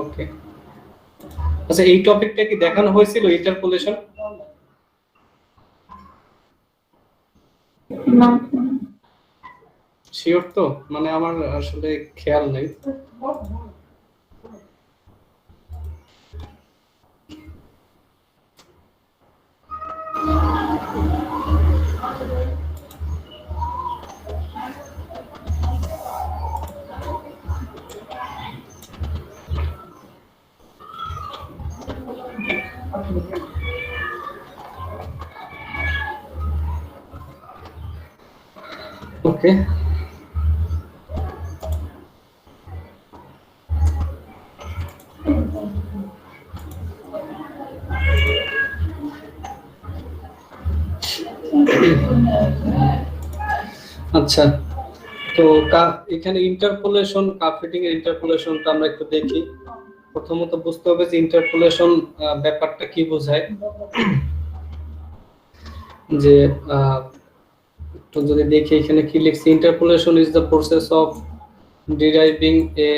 ওকে, আচ্ছা এই টপিকটা কি দেখানো হয়েছিল ইন্টারপোলেশন? না শিওর তো? মানে আমার আসলে খেয়াল নেই। ওকে, আচ্ছা তো এখানে ইন্টারপোলেশন, কার্ভ ফিটিং এর ইন্টারপোলেশনটা আমরা একটু দেখি। প্রথমত বুঝতে হবে যে ইন্টারপোলেশন ব্যাপারটা কি বোঝায়। যে তো যদি দেখি এখানে কি লিখছে, interpolation is the process of ডিরাইভিং a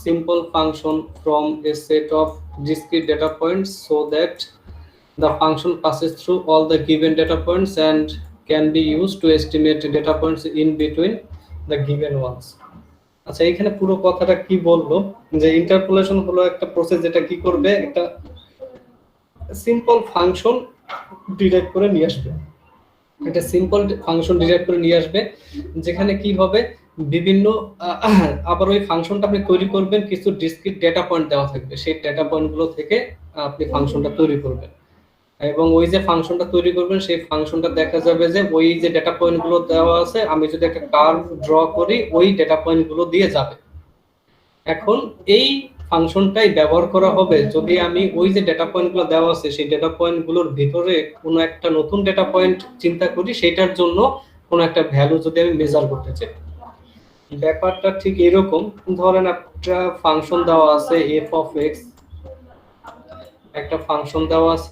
simple function from a set of discrete data points so that the function passes through all the given data points and can be used to estimate data points in between the given ones. আচ্ছা এখানে পুরো কথাটা কি বললো, যে interpolation হলো একটা process যেটা কি করবে, একটা সিম্পল ফাংশন ডিরাইভ করে নিয়ে আসবে। একটা সিম্পল ফাংশন ডিরাইভ করে নিয়ে আসবে যেখানে কি হবে, বিভিন্ন আবার ওই ফাংশনটা আপনি তৈরি করবেন, কিছু ডিসক্রিট ডেটা পয়েন্ট দেওয়া থাকবে, সেই ডেটা পয়েন্টগুলো থেকে আপনি ফাংশনটা তৈরি করবেন। এবং ওই যে ফাংশনটা তৈরি করবেন সেই ফাংশনটা দেখা যাবে যে ওই যে ডেটা পয়েন্টগুলো দেওয়া আছে, আমি যদি একটা কার্ভ ড্র করি ওই ডেটা পয়েন্টগুলো দিয়ে যাবে। এখন এই ফাংশনটাই ব্যবহার করা হবে যদি আমি ওই যে ডেটা পয়েন্টগুলো দেওয়া আছে সেই ডেটা পয়েন্টগুলোর ভিতরে কোনো একটা নতুন ডেটা পয়েন্ট চিন্তা করি, সেটার জন্য কোনো একটা ভ্যালু যদি আমি মেজার করতে চাই। ব্যাপারটা ঠিক এরকম, ধরেন একটা ফাংশন দেওয়া আছে f of x, একটা ফাংশন দেওয়া আছে।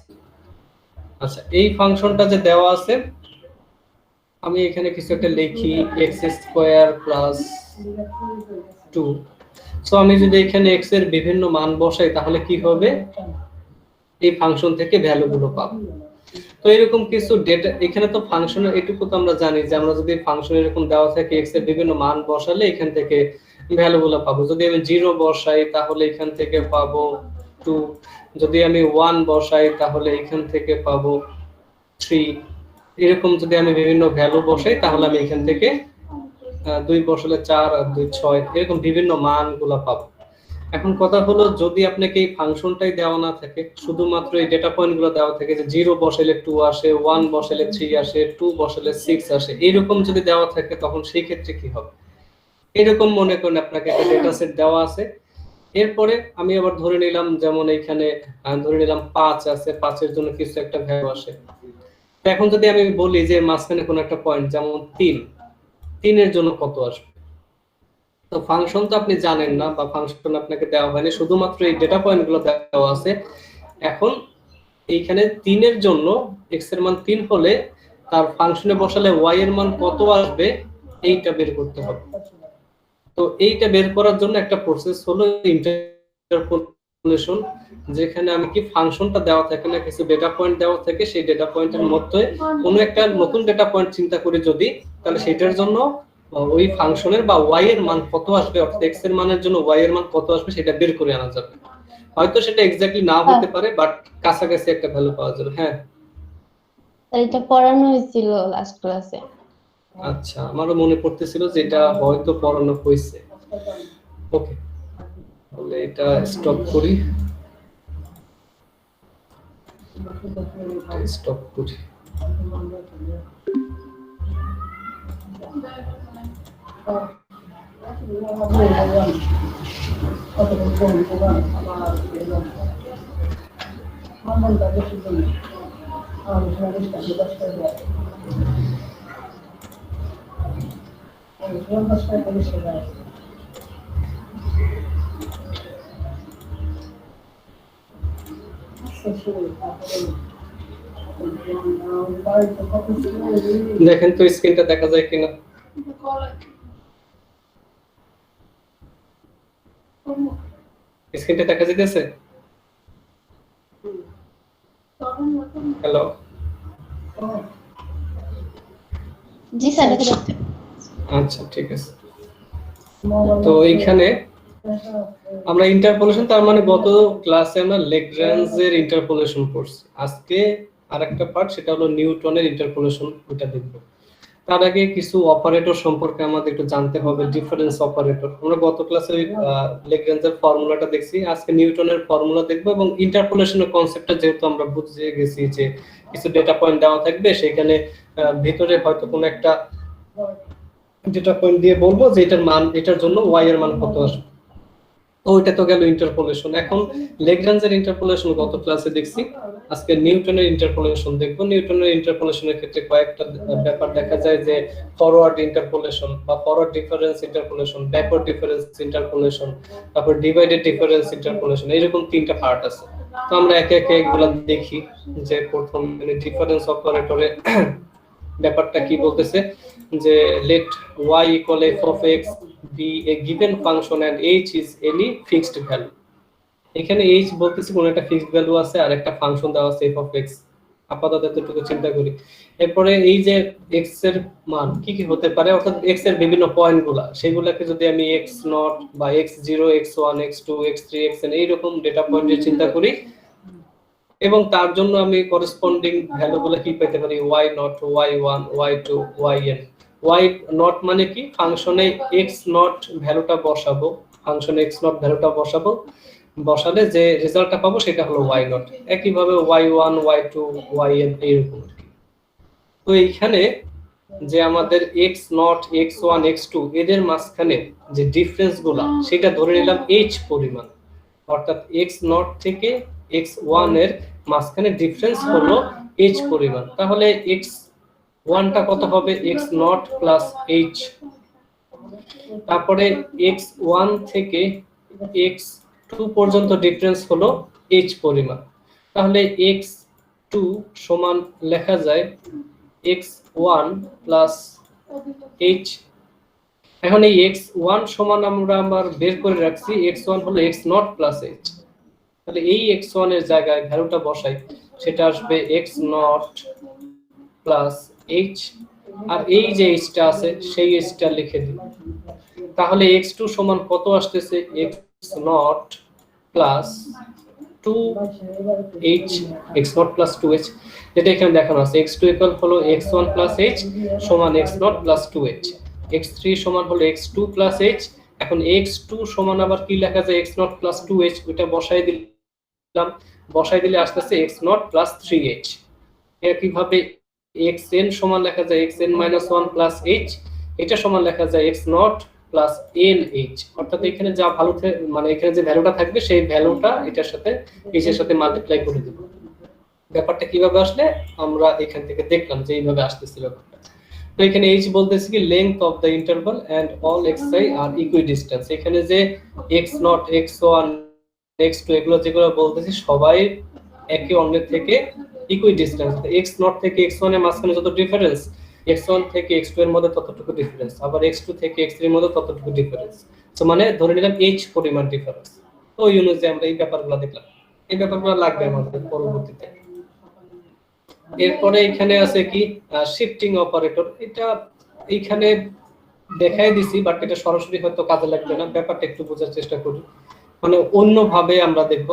আচ্ছা এই ফাংশনটা যে দেওয়া আছে, আমি এখানে কিছু একটা লিখি x স্কয়ার প্লাস 2। সো আমি যদি এখানে x এর বিভিন্ন মান বসাই তাহলে কি হবে, এই ফাংশন থেকে ভ্যালুগুলো পাবো। তো এরকম কিছু ডেটা এখানে তো ফাংশনের এটুকু তো আমরা জানি যে আমরা যদি ফাংশন এরকম দেওয়া থাকে x এর বিভিন্ন মান বসালে এখান থেকে ভ্যালুগুলো পাবো। যদি আমি 0 বসাই তাহলে এখান থেকে পাবো 2, যদি আমি 1 বসাই তাহলে এখান থেকে পাবো 3। এরকম যদি আমি বিভিন্ন ভ্যালু বসাই তাহলে আমি এখান থেকে 2 বসালে 4 আর 2 6, এরকম বিভিন্ন মানগুলো পাবো। এখন কথা হলো যদি আপনাকে এই ফাংশনটাই দেওয়া না থাকে, শুধুমাত্র এই ডেটা পয়েন্টগুলো দেওয়া থাকে যে 0 বসাইলে 2 আসে, 1 বসাইলে 3 আসে, 2 বসাইলে 6 আসে, এরকম যদি দেওয়া থাকে তখন সেই ক্ষেত্রে কি হবে? এরকম মনে করেন আপনাকে একটা ডেটা সেট দেওয়া আছে, এরপরে আমি আবার ধরে নিলাম যেমন এইখানে ধরে নিলাম 5 আছে, 5 এর জন্য কিছু একটা ভ্যালু আসে। তো এখন যদি আমি বলি যে মাঝখানে কোনো একটা পয়েন্ট যেমন 3 এর জন্য কত আসবে, তো ফাংশন তো আপনি জানেন না বা ফাংশন আপনাকে দেওয়া হয়নি, শুধুমাত্র এই ডেটা পয়েন্টগুলো দেওয়া আছে। এখন এইখানে 3 এর জন্য x এর মান 3 হলে তার ফাংশনে বসালে y এর মান কত আসবে এইটা বের করতে হবে। তো এইটা বের করার জন্য একটা প্রসেস হলো ইন্টারপোলেশন, যেখানে আমি কি ফাংশনটা দেওয়া থাকে না, কিছু ডেটা পয়েন্ট দেওয়া থাকে, সেই ডেটা পয়েন্টের মধ্যে কোনো একটা নতুন ডেটা পয়েন্ট চিন্তা করি যদি, তাহলে সেটার জন্য ওই ফাংশনের বা y এর মান কত আসবে, অর্থাৎ x এর মানের জন্য y এর মান কত আসবে সেটা বের করে আনা যাবে। হয়তো সেটা এক্স্যাক্টলি না হতে পারে, বাট কাছাকাছি একটা ভ্যালু পাওয়া যাবে। হ্যাঁ এটা পড়ানো হয়েছিল লাস্ট ক্লাসে। আচ্ছা, আমারও মনে পড়তেছিল যে এটা হয়তো পড়ানো হয়েছে। ওকে, তাহলে এটা স্টপ করি, স্টপ করি। দেখেন তো স্ক্রিনটা দেখা যায় কিনা। স্ক্রিনটা দেখা যাইতেছে? হ্যালো, জি স্যার দেখা যাচ্ছে। আচ্ছা ঠিক আছে। তো এইখানে আমরা ইন্টারপোলেশন, তার মানে গত ক্লাসে আমরা ল্যাগ্রাঞ্জের ইন্টারপোলেশন করছি। আজকে আরেকটা পার্ট, সেটা হলো নিউটনের ইন্টারপোলেশন, ওটা দেখব। তার আগে কিছু অপারেটর সম্পর্কে আমাদের একটু জানতে হবে, ডিফারেন্স অপারেটর। আমরা গত ক্লাসে ল্যাগ্রাঞ্জের ফর্মুলাটা দেখছি, আজকে নিউটনের ফর্মুলা দেখব। এবং ইন্টারপোলেশনের কনসেপ্টটা যেহেতু আমরা বুঝে গেছি যে কিছু ডেটা পয়েন্ট দেওয়া থাকবে, সেখানে ভিতরে হয়তো কোনো একটা ডেটা পয়েন্ট দিয়ে বলবো যে এটার মান, এটার জন্য ওয়াই এর মান কত আসবে। তো ওইটা তো গেল ইন্টারপোলেশন। এখন ল্যাগ্রাঞ্জের ইন্টারপোলেশন গত ক্লাসে দেখছি, আজকে নিউটনের ইন্টারপোলেশন দেখব। নিউটনের ইন্টারপোলেশনের ক্ষেত্রে কয়েকটা ব্যাপার দেখা যায়, যে ফরওয়ার্ড ইন্টারপোলেশন বা forward difference interpolation, backward difference interpolation, তারপর ডিভাইডেড ডিফারেন্স ইন্টারপোলেশন, এরকম তিনটা পার্ট আছে। তো আমরা একে একে এগুলো দেখি। যে প্রথম ডিফারেন্স অপারেটরে ব্যাপারটা কি বলতেছে, যে let y equal f of x be a given function and h is any fixed value। এখানে h বলতেছে কোন একটা ফিক্সড ভ্যালু আছে আর একটা ফাংশন দেওয়া আছে f of x। আপাতত এতটুকু চিন্তা করি। এরপরে এই যে x এর মান কি কি হতে পারে, অর্থাৎ x এর বিভিন্ন পয়েন্টগুলা, সেগুলোকে যদি আমি x0 বা x0, x1, x2, x3, xn এইরকম ডেটা পয়েন্টের চিন্তা করি, এবং তার জন্য আমি করেসপন্ডিং ভ্যালুগুলো কি পেতে পারি, y0, y1, y2, yn। y0 মানে কি, ফাংশনে x0 ভ্যালুটা বসাবো, ফাংশনে x0 ভ্যালুটা বসাবো, বসালে যে রেজাল্টটা পাবো সেটা হলো y0। একইভাবে y1, y2, yn এইরকম। তো এইখানে যে আমাদের x0, x1, x2 এদের মাঝখানে যে ডিফারেন্সগুলো, সেটা ধরে নিলাম h পরিমাণ। অর্থাৎ x0 থেকে x1 এর মাঝখানে ডিফারেন্স হলো h পরিমাণ। তাহলে x1 টা কত হবে, x0 প্লাস h। তারপরে x1 থেকে x2 পর্যন্ত ডিফারেন্স হলো h পরিমাণ। তাহলে x2 সমান লেখা যায় x1 প্লাস h। এখন এই x1 সমান আমরা আবার বের করে রাখছি, x1 হলো x0 প্লাস h। তাহলে এই x1 এর জায়গায় ভ্যালুটা বসাই, সেটা আসবে x0 প্লাস h, আর এই যে h টা আছে সেই h টা লিখে দিই। তাহলে x2 সমান কত আসতেছে, x0 plus 2h, x0 plus 2h, যেটা এখানে দেখানো আছে। x2 ইকুয়াল হলো x1 প্লাস h সমান x0 প্লাস 2h। x3 সমান হলো x2 প্লাস h। এখন x2 সমান আবার কি লেখা যায়, x0 প্লাস 2h, ওটা বসাই দিলাম। বসাই দিলে আসতেছে x0 প্লাস 3h। একইভাবে xn সমান লেখা যায় xn মাইনাস 1 প্লাস h, এটা সমান লেখা যায় x0 প্লাস nh। অর্থাৎ এখানে যা ভ্যালু, মানে এখানে যে ভ্যালুটা থাকবে সেই ভ্যালুটা এটার সাথে h এর সাথে মাল্টিপ্লাই করে দেব। ব্যাপারটা কিভাবে আসলে আমরা এখান থেকে দেখলাম যে এইভাবে আসতেছিল ব্যাপারটা। তো এখানে h বলতেছে কি length of the interval and all xi আর ইকুইডিস্টেন্স। এখানে যে x0, x1, x2 এগুলো যেগুলো বলতেছি সবাই একে অন্যের থেকে ইকুইডিস্টেন্স। x0 থেকে x1 এর মাঝখানে যত ডিফারেন্স, x1 থেকে x2 এর মধ্যে ততটুকু ডিফারেন্স, আবার x2 থেকে x3 এর মধ্যে ততটুকু ডিফারেন্স। তো মানে ধরে নিলাম h পরিমাণ ডিফারেন্স। তো ওই অনুযায়ী আমরা এই ব্যাপারগুলো দেখলাম। এই ব্যাপারগুলো লাগবে আমাদের পরবর্তীতে। এরপরে এখানে আছে কি শিফটিং অপারেটর। এটা এইখানে দেখাই দিছি, বাট এটা সরাসরি হয়তো কাজে লাগবে না। ব্যাপারটা একটু বোঝার চেষ্টা করি, মানে অন্যভাবে আমরা দেখব।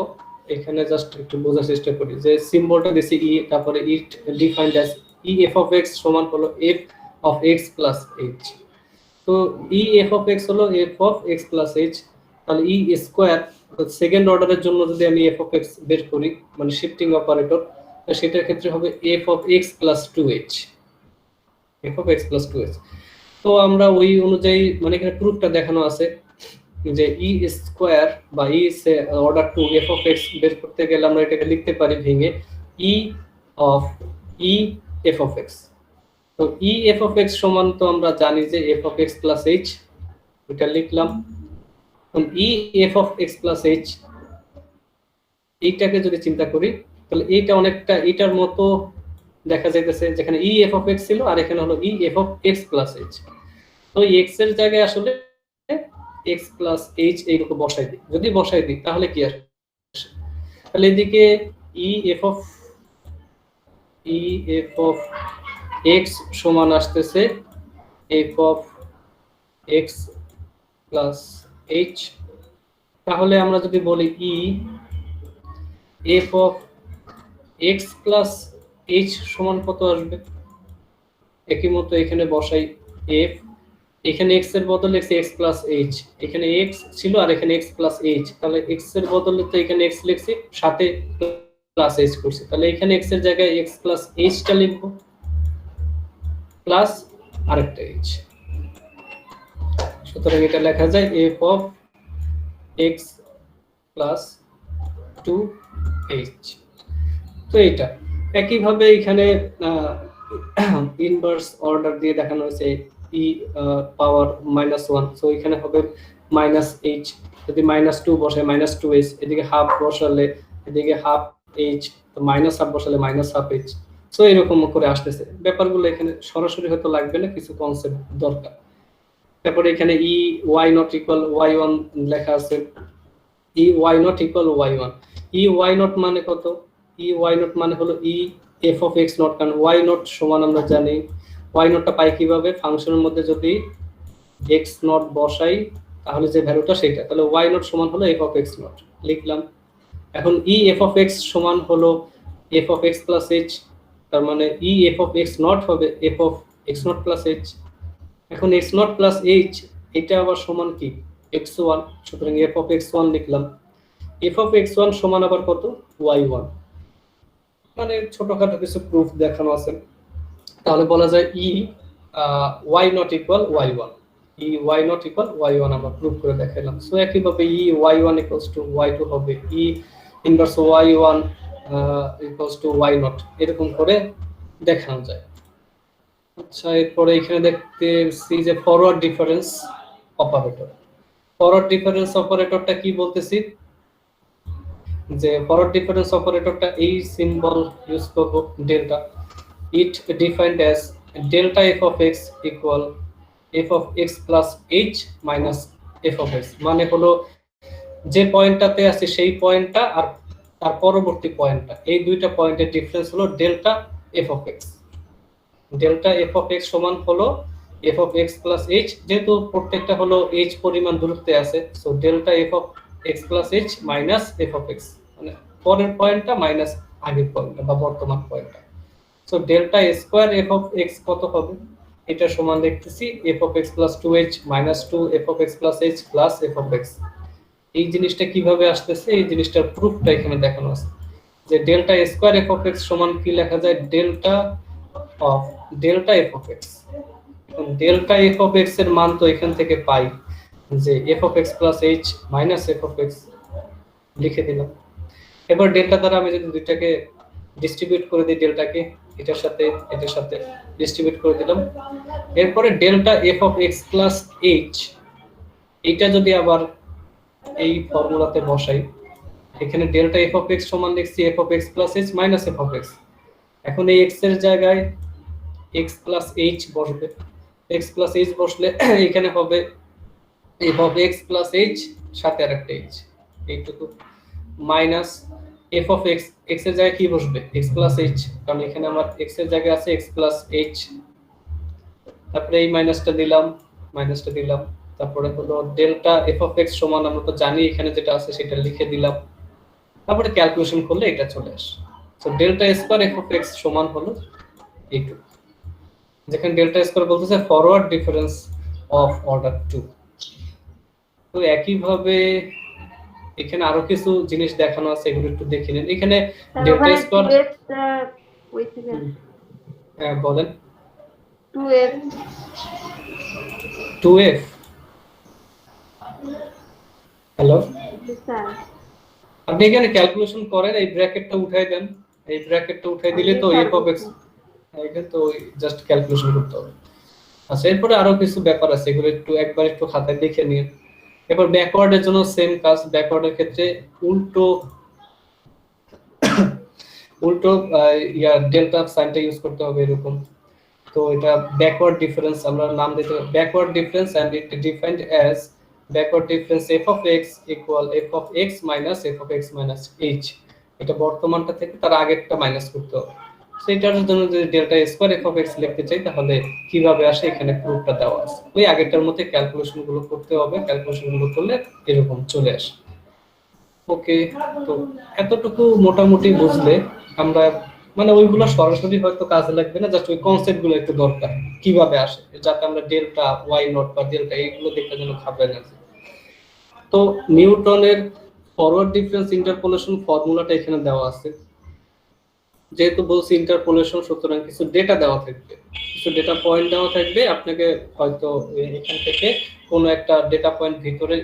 এখানে জাস্ট একটু বোঝার চেষ্টা করি যে সিম্বলটা দিছি ই, তারপরে it defined as E F of x সমান হলো F of x plus h. তো ই এফ অফ এক্স হলো F of x plus h. তাহলে ই স্কোয়ার সেকেন্ড অর্ডারের জন্য যদি আমি এফ অফ এক্স বের করি, মানে শিফটিং অপারেটর, সেটার ক্ষেত্রে হবে f of x plus 2h, F of x plus 2h। তো আমরা ওই অনুযায়ী মানে এখানে প্রুফটা দেখানো আছে যে ই স্কয়ার বা E order two f of x বের করতে গেলে আমরা এটাকে লিখতে পারি ভেঙে E of E F of x. তো ই এফ অফ এক্স সমান তো আমরা জানি যে F of x plus h, এটা লিখলাম। E F of x plus H এইটাকে যদি চিন্তা করি তাহলে এইটা অনেকটা এটার মতো দেখা যাইতেছে, যেখানে ই এফ অফ এক্স ছিল আর এখানে হলো E F of x plus h. তো এই এক্স এর জায়গায় আসলে এক্স প্লাস এইচ এইরকম বসাই দিই, যদি বসাই দিই তাহলে কি আসে, তাহলে এদিকে ই এফ অফ এক্স সমান আসতেছে F of x plus h. তাহলে আমরা যদি বলি E F of x plus H সমান কত আসবে, একই মতো এখানে বসাই এফ, এখানে এক্স এর বদলে এক্স প্লাস এইচ, এখানে এক্স ছিল আর এখানে এক্স প্লাস এইচ, তাহলে এক্স এর বদলে তো এখানে এক্স লিখছি সাথে প্লাস এইচ করছি, তাহলে এখানে এক্স এর জায়গায় এক্স প্লাস এইচটা লিখবো প্লাস আরেকটা এইচ। সুতরাং এটা লেখা যায় F of x plus 2h। তো এটা একইভাবে এখানে ইনভার্স অর্ডার দিয়ে দেখানো হয়েছে ই পাওয়ার -1, সো এখানে হবে -h, যদি -2 বসায় -2h, এদিকে হাফ বসালে এদিকে হাফ h, তো -হাফ বসালে -হাফ h। সো এরকম করে আসতেছে ব্যাপারগুলো, এখানে সরাসরি হয়তো লাগবে না, কিছু কনসেপ্ট দরকার। তারপরে এখানে ই ওয়াই নট ইকুয়াল y1 লেখা আছে, E Y not equal y1, E Y not মানে কত, ই ওয়াই নট মানে হলো E F of x not, কারণ ওয়াই নট সমান আমরা জানি ওয়াই নটটা পাই কিভাবে, ফাংশনের মধ্যে যদি এক্স নট বসাই তাহলে যে ভ্যালুটা সেটা, তাহলে ওয়াই নট সমান হলো এফ অফ এক্স নট লিখলাম। এখন ই এফ অফ এক্স সমান হলো F of x plus h, তার মানে E F of x naught হবে f of x naught plus h. এখন এক্স নট প্লাস এইচ এটা আবার সমান কি x1, সুতরাং এফ অফ x1 লিখলাম। এফ অফ x1 সমান আবার কত y1, মানে ছোটখাটো কিছু প্রুফ দেখানো আছে। তাহলে বলা যায় E Y not equal y1, E Y not equal y1 আমরা প্রুফ করে দেখাইলাম। সো একইভাবে ই y1 ইকুয়ালস টু y2 হবে E inverse y1 equals to y naught, এরকম করে দেখানো যায়। আচ্ছা, এরপরে এখানে দেখতেছি যে forward difference operator. Forward difference অপারেটরটা কি বলতেছি, যে ফরওয়ার্ড ডিফারেন্স অপারেটরটা এই সিম্বল ইউজ করব delta, it defined as delta F of x equal f of x plus H minus F of x, মানে হলো যে পয়েন্টটাতে আছে সেই পয়েন্টটা আর তার পরবর্তী পয়েন্টটা, এই দুইটা পয়েন্টের ডিফারেন্স হলো delta F of x. Delta F of x সমান হলো F of x plus H, যেহেতু প্রত্যেকটা হলো এইচ পরিমাণ দূরত্বে আছে, so delta F of x plus H minus F of x, মানে পরের পয়েন্টটা মাইনাস আগের পয়েন্টটা বা বর্তমান পয়েন্টটা। So delta square F of x কত হবে, এটা সমান দেখতেছি F of x plus 2h minus 2 F of x plus H plus F of x. এই জিনিসটা কিভাবে আসতেছে, এই জিনিসটার প্রুফটা এখানে দেখানো আছে, যে delta square F of x সমান কি লেখা যায়, delta of delta F of x. Delta F of x এর মান তো এখান থেকে পাই যে F of x plus H minus F of x, লিখে দিলাম। এবার ডেল্টা দ্বারা আমি যদি দুইটাকে ডিস্ট্রিবিউট করে দিই, ডেল্টাকে এটার সাথে ডিস্ট্রিবিউট করে দিলাম। এরপরে delta F of x plus H, এইটা যদি আবার এই ফর্মুলাতে বসাই, এখানে ডেল্টা এফ অফ এক্স সমান লিখছি F of x plus H minus F of x. এখন এই এক্স এর জায়গায় এক্স প্লাস এইচ বসবে, এক্স প্লাস এইচ বসলে এখানে হবে f of x plus H সাথে আরেকটা এইচ, এইটুকু minus F of x, x এর জায়গায় কি বসবে এক্স প্লাস এইচ, কারণ এখানে আমার এক্স এর জায়গায় আছে এক্স প্লাস এইচ, তারপরে এই মাইনাসটা দিলাম, তারপরে হলো ডেল্টা এফ অফ এক্স সমান আমরা তো জানি এখানে যেটা আছে সেটা লিখে দিলাম, তারপরে ক্যালকুলেশন করলে এটা চলে আসে। So delta square F of x সমান হলো এইটুকু, যেখানে ডেল্টা স্কয়ার বলতেছে ফরওয়ার্ড ডিফারেন্স অফ অর্ডার 2। তো একইভাবে এখানে আরো কিছু জিনিস দেখানো আছে, এগুলো একটু দেখে নিন। এখানে ডেল্টা স্কয়ার, হ্যাঁ বলেন। 2f 2f হ্যালো স্যার আপনি এখানে ক্যালকুলেশন করেন এই ব্র্যাকেটটা উঠাই দেন এই ব্র্যাকেটটা উঠাই দিলে তো f of x এটা তো জাস্ট ক্যালকুলেশন করতে হবে আচ্ছা এরপরে আরো কিছু ব্যাপার আছে এগুলো একবার একটু খাতায় দেখে নিন এরপর ব্যাকওয়ার্ডের জন্য সেম কাজ ব্যাকওয়ার্ডের ক্ষেত্রে উল্টো উল্টো ডেল্টা সাইনটা ইউজ করতে হবে এরকম তো এটা ব্যাকওয়ার্ড ডিফারেন্স আমরা নাম দিতে backward difference and it defined as backward difference f of x equal f of x minus f of x minus h এটা বর্তমানটা থেকে তার আগেরটা মাইনাস করতে হবে সেটার জন্য যদি delta square f of x লিখতে চাই তাহলে কিভাবে আসে এখানে প্রুফটা দেওয়া আছে ওই আগেরটার মধ্যে ক্যালকুলেশন গুলো করতে হবে ক্যালকুলেশন গুলো করলে এরকম চলে আসে ওকে তো এতটুকু মোটামুটি বুঝলে আমরা মানে ওইগুলো সরাসরি হয়তো কাজে লাগবে না জাস্ট ওই কনসেপ্ট গুলো একটু দরকার কিভাবে আসে যাতে আমরা ডেল্টা ওয়াই নট বা ডেল্টা এইগুলো দেখতে যেন খাবে না তো নিউটনের ফরওয়ার্ড ডিফারেন্স ইন্টারপোলেশন ফর্মুলাটা এখানে দেওয়া আছে যেহেতু বলছি ইন্টারপোলেশন সুতরাং কিছু ডেটা দেওয়া থাকবে কিছু ডেটা পয়েন্ট দেওয়া থাকবে আপনাকে হয়তো এখান থেকে কোনো একটা ডেটা পয়েন্ট ভিতরে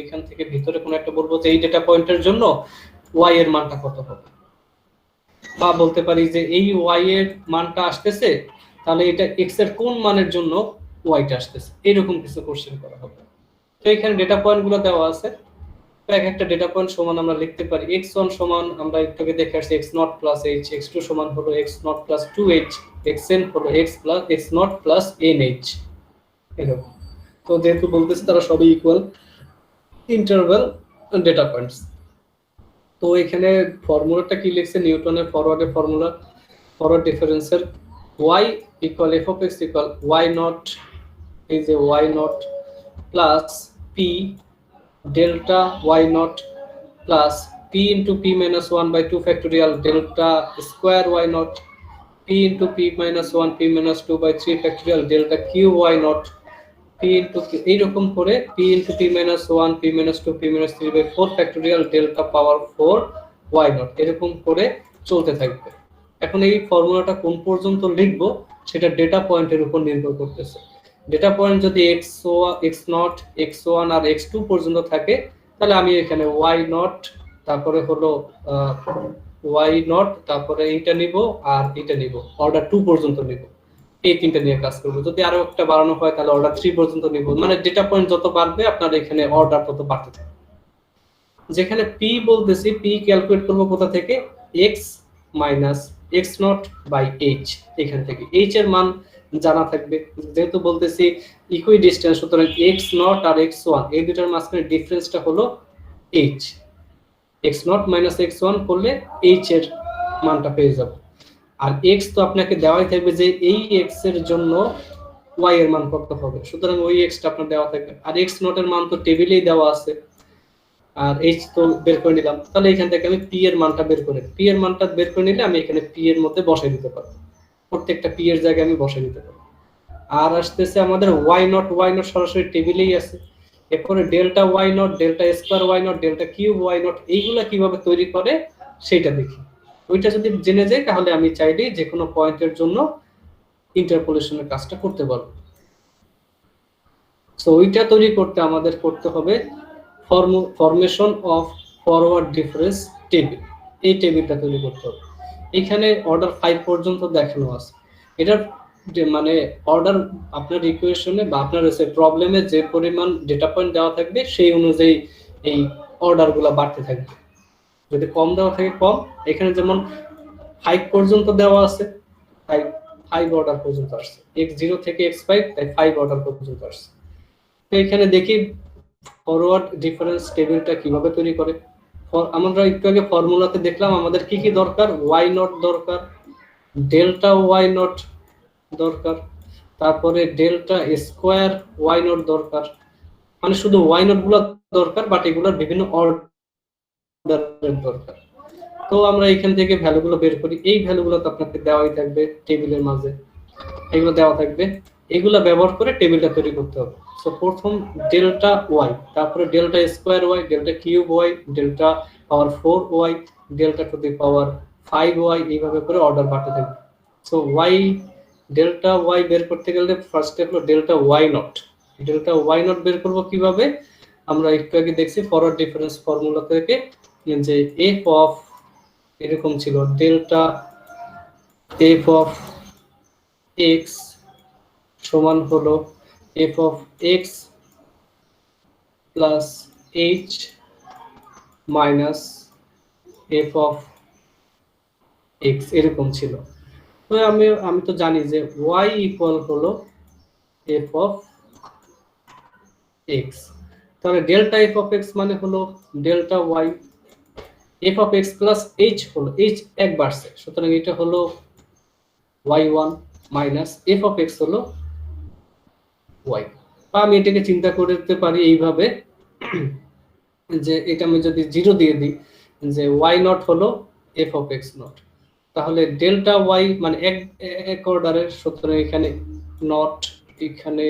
এখান থেকে ভিতরে কোনো একটা বলবো যে এই ডেটা পয়েন্টের জন্য y এর মানটা কত হবে বা বলতে পারি যে এই y এর মানটা আসতেছে তাহলে এটা x এর কোন মানের জন্য y টা আসতেছে এরকম কিছু কোশ্চেন করা হবে তো এখানে ডেটা পয়েন্টগুলো দেওয়া আছে তো এক একটা ডেটা পয়েন্ট সমান আমরা লিখতে পারি x1 সমান আমরা একটু আগে দেখে আসছি x0 প্লাস h x2 সমান হলো x0 প্লাস 2h xn হলো x plus x0 plus nh এরকম তো যেহেতু বলতেছি তারা সবই ইকুয়াল ইন্টারভাল ডেটা পয়েন্টস তো এখানে ফর্মুলাটা কি লিখছে নিউটনের ফরওয়ার্ডের ফর্মুলা ফরওয়ার্ড ডিফারেন্সের y equal f of x equal y naught is a y naught plus p delta y naught plus p into p minus 1 by 2 factorial delta square y naught p into p minus 1 p minus 2 by 3 factorial delta q y naught p into এইরকম করে p into p minus 1 p minus 2 p minus 3 by 4 factorial delta power 4 y naught এরকম করে চলতে থাকবে এখন এই ফর্মুলাটা কোন পর্যন্ত লিখবো সেটা ডেটা পয়েন্টের উপর নির্ভর করতেছে ডেটা পয়েন্ট যদি x0 x1 আর x2 পর্যন্ত থাকে তাহলে আমি এখানে y0 তারপরে হলো y0 তারপরে এইটা নিব আর এটা নিব অর্ডার 2 পর্যন্ত নিব এই তিনটা নিয়ে কাজ করব যদি আরো একটা বাড়ানো হয় তাহলে অর্ডার 3 পর্যন্ত নিব মানে ডেটা পয়েন্ট যত বাড়বে আপনার এখানে অর্ডার তত বাড়তে থাকবে যেখানে p বলতেছি p ক্যালকুলেট করব কোথা থেকে x minus x0 by h এখান থেকে h এর মান জানা থাকবে যেহেতু বলতেছি ইকুই ডিসটেন্স সুতরাং x0 আর x1 এই দুটার মাঝখানে ডিফারেন্সটা হলো h x0 মাইনাস x1 করলে h এর মানটা পেয়ে যাব আর x তো আপনাকে দেওয়াই থাকবে যে এই x এর জন্য y এর মান কত হবে সুতরাং ওই x টা আপনার দেওয়া থাকবে আর x0 এর মান তো টেবিলেই দেওয়া আছে আর h তো বের করে নিলাম তাহলে এখান থেকে আমি p এর মানটা বের করে p এর মানটা বের করে নিলে আমি এখানে p এর মধ্যে বসাই দিতে পারবো প্রত্যেকটা p এর জায়গায় আমি বসাই দিতে পারবো আর আসতেছে আমাদের y0 সরাসরি টেবিলেই আছে এরপরে delta y0 delta square y0 delta cube y0 এইগুলা কিভাবে তৈরি করে সেটা দেখি ওইটা যদি জেনে যাই তাহলে আমি চাইলেই যে কোনো পয়েন্টের জন্য ইন্টারপোলেশনের কাজটা করতে পারবো সো ওইটা তৈরি করতে আমাদের করতে হবে formation of forward difference table এই টেবিলটা তৈরি করতে হবে এখানে অর্ডার 5 পর্যন্ত দেখানো আছে এটার মানে অর্ডার আপনার ইকুয়েশনে বা আপনার প্রবলেমে যে পরিমাণ ডেটা পয়েন্ট দেওয়া থাকবে সেই অনুযায়ী এই অর্ডারগুলো বাড়তে থাকবে যদি কম দেওয়া থাকে কম এখানে যেমন 5 পর্যন্ত দেওয়া আছে তাই 5 অর্ডার পর্যন্ত আসছে x0 থেকে x5 তাই 5 অর্ডার পর্যন্ত আসছে তো এখানে দেখি ফরওয়ার্ড ডিফারেন্স টেবিলটা কিভাবে তৈরি করে আমরা একটু আগে ফর্মুলাতে দেখলাম আমাদের কি কি দরকার y0 দরকার ডেল্টা y0 দরকার তারপরে ডেল্টা স্কয়ার y0 দরকার মানে শুধু y0 গুলো দরকার বাট এগুলোর বিভিন্ন অর্ডারের দরকার তো আমরা এখান থেকে ভ্যালুগুলো বের করি এই ভ্যালুগুলো তো আপনাকে দেওয়াই থাকবে টেবিলের মাঝে এগুলো দেওয়া থাকবে এগুলো ব্যবহার করে টেবিলটা তৈরি করতে হবে সো প্রথম ডেল্টা y তারপরে delta square y delta cube y delta power 4y delta to the power 5y এইভাবে করে অর্ডার বাড়তে থাকবে সো y ডেল্টা ওয়াই বের করতে গেলে ফার্স্টে হলো delta Y not. Delta Y not বের করব কিভাবে? আমরা একটু আগে দেখছি ফরওয়ার্ড ডিফারেন্স ফর্মুলা থেকে যে এফ অফ এরকম ছিল ডেল্টা এফ অফ এক্স সমান হলো F of x plus H minus F of X এরকম ছিল। তো আমি তো জানি যে y ইকুয়াল হলো এফ অফ এক্স, তাহলে ডেল্টা এফ অফ এক্স মানে হলো delta Y, F of x plus H হলো এইচ একবার সে, সুতরাং এটা হলো y1 minus F of x হলো y। বা আমি এটাকে চিন্তা করতে পারি এইভাবে যে এটা আমি যদি 0 দিয়ে দিই যে y নট হলো এফ অফ এক্স নট, তাহলে ডেল্টা ওয়াই মানে এক অর্ডারের, সুতরাং এখানে নট, এখানে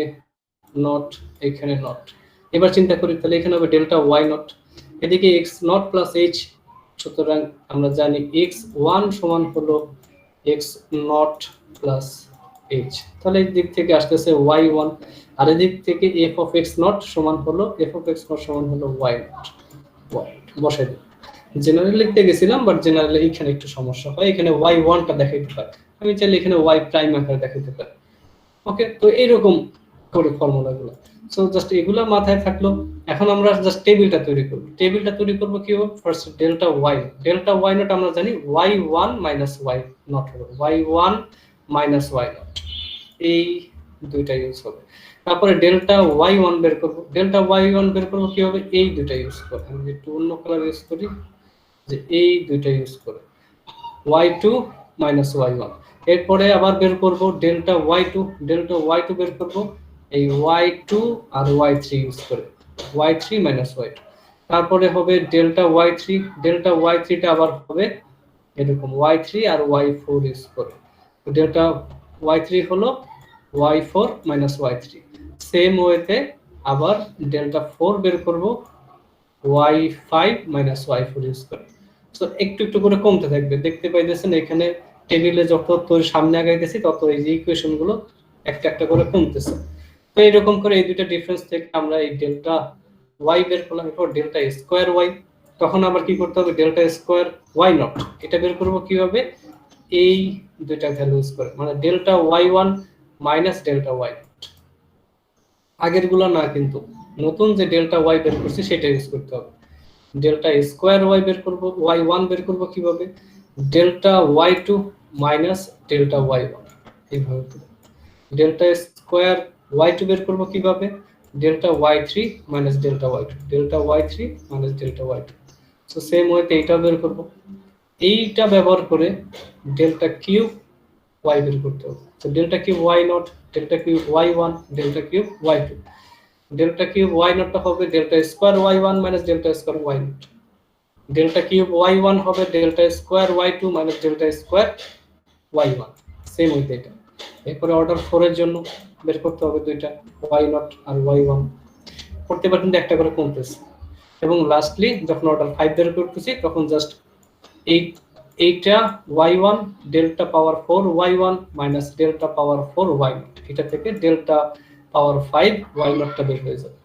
নট, এখানে নট। এবার চিন্তা করি তাহলে এখানে হবে ডেল্টা ওয়াই নট, এদিকে এক্স নট প্লাস এইচ, সুতরাং আমরা জানি এক্স ওয়ান সমান হলো এক্স নট প্লাস এইচ, তাহলে এই দিক থেকে আসতেছে ওয়াই ওয়ান, আর এদিক থেকে এফ অফ এক্স নট সমান হলো এফ অফ এক্স নট সমান হলো ওয়াই নট। বসাই দিই, জেনারেল লিখতে গেছিলাম বাট জেনারেল এখানে একটু সমস্যা হয়, এখানে ওয়াই ওয়ানটা দেখাইতে পারি, আমি চাইলে এখানে ওয়াই প্রাইম আকারে দেখাইতে পারি। ওকে, তো এইরকম করে ফর্মুলাগুলো, সো জাস্ট এগুলা মাথায় থাকলো। এখন আমরা জাস্ট টেবিলটা তৈরি করব। টেবিলটা তৈরি করব কিভাবে? ফার্স্ট ডেল্টা ওয়াই নট আমরা জানি y one minus y naught হলো y one minus y naught, এই দুইটা ইউজ হবে। তারপরে ডেল্টা ওয়াই ওয়ান বের করব। ডেল্টা ওয়াই ওয়ান বের করব কিভাবে? এই দুইটা ইউজ করে, আমি একটু অন্য কালার ইউজ করি, যে এই দুইটা ইউজ করে y2 মাইনাস y1। এরপরে আবার বের করব ডেল্টা y2, ডেল্টা y2 বের করব এই y2 আর y3 ইউজ করে y3 মাইনাস y2। তারপরে হবে ডেল্টা y3, ডেল্টা y3 টা আবার হবে এরকম y3 আর y4 ইউজ করে, ডেল্টা y3 হলো y4 মাইনাস y3। সেম ওয়েতে আবার ডেল্টা 4 বের করব y5 মাইনাস y4 ইউজ করে। সো একটু একটু করে কমতে থাকবে, দেখতে পাইতেছেন এখানে টেবিলে যত তোর সামনে আগাইতেছি তত এই যে ইকুয়েশন গুলো একটা একটা করে কমতেছে। তো এইরকম করে এই দুইটা ডিফারেন্স থেকে আমরা এই ডেল্টা ওয়াই বের করলাম, এরপর ডেল্টা স্কোয়ার ওয়াই, তখন আবার কি করতে হবে? ডেল্টা স্কোয়ার ওয়াই নট, এটা বের করবো কিভাবে? এই দুইটা ভ্যালু ইউজ করে, মানে delta Y one minus delta Y not, আগের গুলো না কিন্তু নতুন যে ডেল্টা ওয়াই বের করছি সেটা ইউজ করতে হবে। ডেল্টা স্কোয়ার ওয়াই বের করব, ওয়াই ওয়ান বের করব কিভাবে? Delta Y two minus delta Y one, এইভাবে ডেল্টা স্কোয়ার ওয়াই টু বের করব কিভাবে? Delta Y three minus delta Y two, delta Y three minus delta Y two. So same ওয়েতে এইটা বের করব, এইটা ব্যবহার করে ডেল্টা কিউব ওয়াই বের করতে হবে। তো delta cube y not, delta cube y one, delta cube y two, delta cube y নটটা হবে delta square y one minus delta square why not, delta cube y one হবে delta square Y two minus delta square y one. Same হইতে এটা। এরপরে order 4 এর জন্য বের করতে হবে দুইটা, ওয়াই নট আর ওয়াই ওয়ান, প্রত্যেকবার কিন্তু একটা করে কমতেছে। এবং লাস্টলি যখন অর্ডার 5 বের করতেছি তখন জাস্ট এইটা Y one delta power 4 Y one minus delta power 4 Y not, এটা থেকে ডেল্টা পাওয়ার 5 ওয়াই নটটা বের হয়ে যাবে,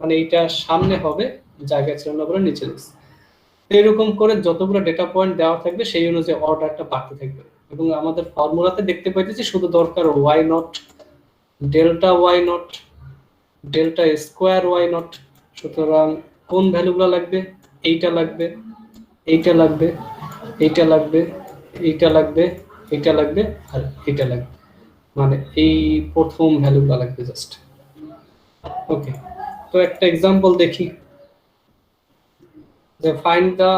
মানে এইটা সামনে হবে, জায়গা ছিল না বলে নিচে দিচ্ছি। এরকম করে যতগুলো ডেটা পয়েন্ট দেওয়া থাকবে সেই অনুযায়ী অর্ডারটা বাড়তে থাকবে। এবং আমাদের ফর্মুলাতে দেখতে পাইতেছি শুধু দরকার Y not, delta Y not, delta square Y not. সুতরাং কোন ভ্যালুগুলো লাগবে? এইটা লাগবে, এইটা লাগবে, এইটা লাগবে, এইটা লাগবে, এইটা লাগবে আর এইটা লাগবে, মানে এই প্রথম ভ্যালুগুলো লাগবে জাস্ট। ওকে, তো একটা एग्जांपल দেখি, যে find the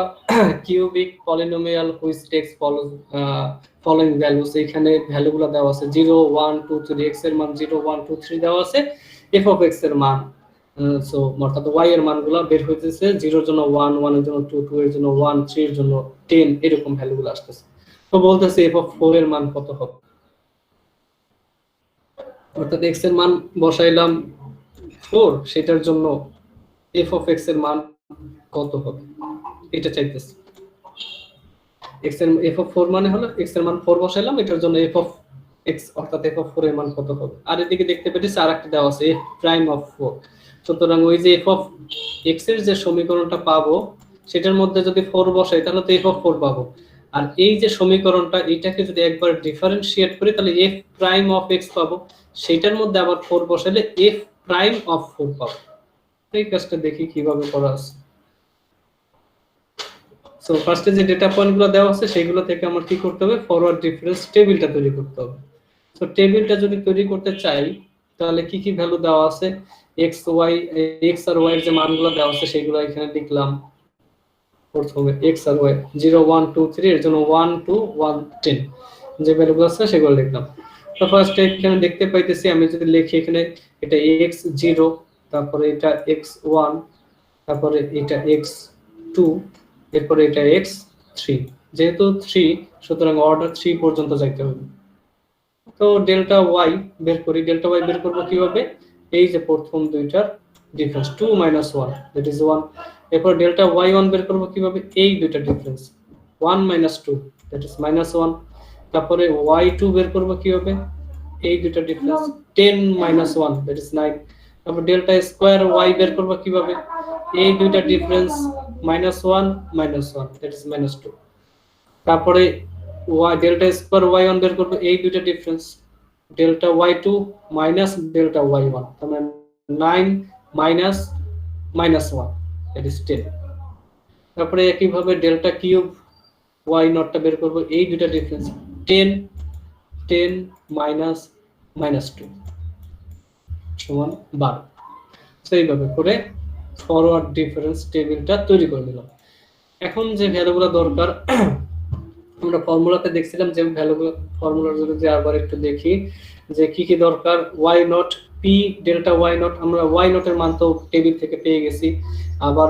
cubic polynomial which takes following values। এখানে ভ্যালুগুলো দেওয়া আছে 0 1 2 3, x এর মান 0 1 2 3 দেওয়া আছে, f of x এর মান সো অর্থাৎ y এর মানগুলো বের হইতেছে 0 এর জন্য 1 1 এর জন্য 2 2 এর জন্য 1 3 এর জন্য 10, এরকম ভ্যালুগুলো আসতেছে। তো বলতেছে f of 4 এর মান কত হবে, অর্থাৎ x এর মান বসাইলাম 4, সেটার জন্য f of x এর মান কত হবে এটা চাইতেছে। x এর f of 4 মানে হলো x এর মান 4 বসাইলাম, এটার জন্য f of এক্স অর্থাৎ এফ অফ 4 এর মান কত হবে। আর এদিকে দেখতে পেরেছি আরেকটা দেওয়া আছে এফ প্রাইম অফ 4। সুতরাং ওই যে এফ অফ এক্স এর যে সমীকরণটা পাবো সেটার মধ্যে যদি 4 বসাই তাহলে তো এফ অফ 4 পাবো। আর এই যে সমীকরণটা এটাকে যদি একবার ডিফারেন্সিয়েট করি তাহলে এফ প্রাইম অফ এক্স পাবো, সেটার মধ্যে আবার 4 বসালে এফ প্রাইম অফ 4 পাবো। এই কাজটা দেখি কিভাবে করা আছে। সো ফার্স্টে যে ডেটা পয়েন্টগুলো দেওয়া আছে সেগুলো থেকে আমার কি করতে হবে, ফরওয়ার্ড ডিফারেন্স টেবিলটা তৈরি করতে হবে। সো টেবিলটা যদি তৈরি করতে চাই তাহলে কি কি ভ্যালু দেওয়া আছে, এক্স ওয়াই, এক্স আর ওয়াই এর যে মানগুলো দেওয়া আছে সেগুলো এখানে লিখলাম। প্রথমে এক্স আর ওয়াই 0 1 2 3 এর জন্য 1 2 1 10 যে ভ্যালুগুলো আছে সেগুলো লিখলাম। তো ফার্স্ট এখানে দেখতে পাইতেছি আমি যদি লিখি এখানে এটা এক্স 0, তারপরে এটা এক্স 1, তারপরে এটা এক্স 2, এরপরে এটা এক্স 3। যেহেতু 3 সুতরাং অর্ডার 3 পর্যন্ত যাইতে হবে। তো ডেল্টা ওয়াই বের করি। ডেল্টা ওয়াই বের করব কিভাবে, এই যে প্রথম দুইটার ডিফারেন্স 2 - 1 দ্যাট ইজ 1। এরপর ডেল্টা ওয়াই 1 বের করব কিভাবে, এই দুইটা ডিফারেন্স 1 - 2 দ্যাট ইজ -1। তারপরে ওয়াই 2 বের করব কিভাবে, এই দুইটা ডিফারেন্স 10 - 1 দ্যাট ইজ 9। তারপর ডেল্টা স্কয়ার ওয়াই বের করব কিভাবে, এই দুইটা ডিফারেন্স -1 - 1 দ্যাট ইজ -2। তারপরে y ডেল্টা স্কয়ার y1 বের করব, এই দুইটা difference delta y2 minus delta y1, তার মানে 9 মাইনাস -1 দ্যাট ইজ 10। তারপরে একই ভাবে ডেল্টা কিউব y0 টা বের করব, এই দুইটা ডিফারেন্স 10 10 মাইনাস -2 সমান 12। তো এইভাবে করে ফরওয়ার্ড ডিফারেন্স টেবিলটা তৈরি করে দিলাম। এখন যে ভ্যালুগুলো দরকার আমরা ফর্মুলাতে দেখছিলাম, যে ভ্যালুগুলো ফর্মুলার যদি আবার একটু দেখি যে কি কি দরকার। y0 p ডেল্টা y0 আমরা y0 এর মান তো টেবিল থেকে পেয়ে গেছি, আবার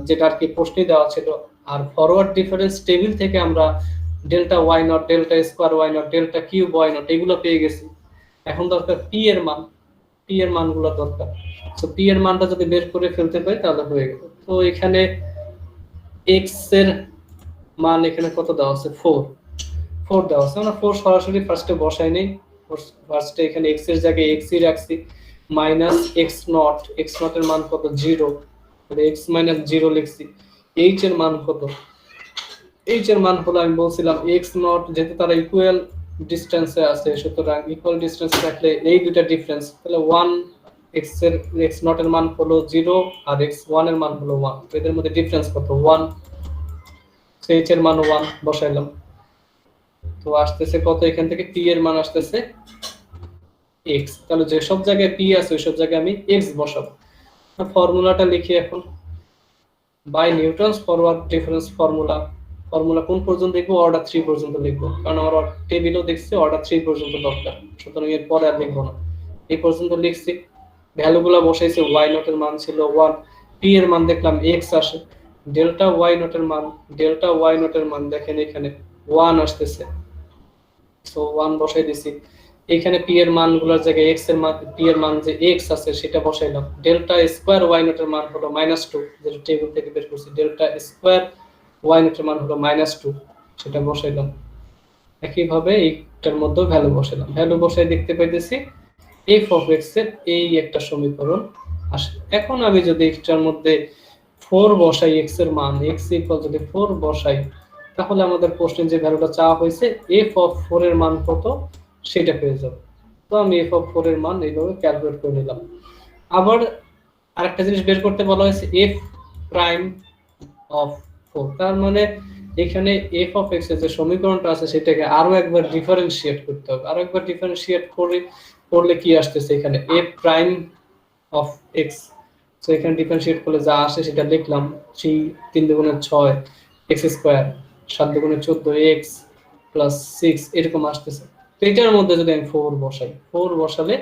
যেটা আর কি প্রশ্নে দেওয়া ছিল। আর ফরওয়ার্ড ডিফারেন্স টেবিল থেকে আমরা delta y0 delta square y0 delta cube y0 এগুলো পেয়ে গেছি। এখন দরকার p এর মান, p এর মানগুলো দরকার। তো p এর মানটা যদি বের করে ফেলতে পারি তাহলে হয়ে গেল। তো এখানে x এর মান এখানে কত দেওয়া আছে, 4 দেওয়া আছে। আমরা 4 সরাসরি ফার্স্টে বসাই নেই, ফার্স্টে এখানে x এর জায়গায় x ই রাখছি, মাইনাস x0 এর মান কত 0, তাহলে x - 0 লিখছি। h এর মান কত, h এর মান হলো আমি বলছিলাম x0, যেহেতু তারা ইকুয়াল ডিসটেন্সে আছে সুতরাং ইকুয়াল ডিসটেন্সে রাখলে এই দুইটা ডিফারেন্স, তাহলে 1 x এর x0 এর মান হলো 0 আর x1 এর মান হলো 1, তো এদের মধ্যে ডিফারেন্স কত 1, h এর মান 1 বসাইলাম। তো আসতেছে কত, এখান থেকে p এর মান আসতেছে x, তাহলে যে সব জায়গায় p আছে ওই সব জায়গায় আমি x বসাবো। ফর্মুলাটা লিখি এখন, by Newton's forward difference formula. Formula কোন পর্যন্ত লিখবো, অর্ডার 3 পর্যন্ত লিখবো, কারণ আমার টেবিলও দেখছি অর্ডার 3 পর্যন্ত দরকার, সুতরাং এর পরে আর লিখবো না, এই পর্যন্ত লিখছি। ভ্যালুগুলো বসাইছি, y0 এর মান ছিল 1, p এর মান দেখলাম x আসে, ডেল্টা y0 এর মান দেখেন এখানে 1 আসতেছে, সো 1 বসাই দিছি। এখানে p এর মানগুলোর জায়গায় x এর মান, p এর মান যে x আছে সেটা বসাইলাম। ডেল্টা স্কয়ার y0 এর মান হলো -2, যেটা টেবিল থেকে বের করছি, ডেল্টা স্কয়ার y0 এর মান হলো -2, সেটা বসাইলাম। একই ভাবে এইটার মধ্যে ভ্যালু বসাইলাম, ভ্যালু বসাই দেখতে পাইতেছি f অফ x এর এই একটা সমীকরণ আসে। এখন আমি যদি এটার মধ্যে 4 বসাই, x এর মান x ইকুয়াল যদি 4 বসাই, তাহলে আমাদের প্রশ্নে যে ভ্যালুটা চাওয়া হয়েছে f অফ 4 এর মান কত সেটা পেয়ে যাব। তো আমি f অফ 4 এর মান এইভাবে ক্যালকুলেট করে নিলাম। আবার আরেকটা জিনিস বের করতে বলা হয়েছে f প্রাইম অফ 4, তার মানে এখানে f অফ x এর যে সমীকরণটা আছে সেটাকে আরো একবার ডিফারেনশিয়েট করতে হবে। আরো একবার ডিফারেনশিয়েট করলে কি আসতেছে, এখানে f prime of x, so এখানে ডিফারেনশিয়েট করলে যা আসে সেটা লিখলাম, 3 3 দুগুণে 6 x স্কয়ার 7 দুগুণে 14 x প্লাস 6 এরকম আসতেছে। তো এটার মধ্যে যদি আমি 4 বসাই, 4 বসালে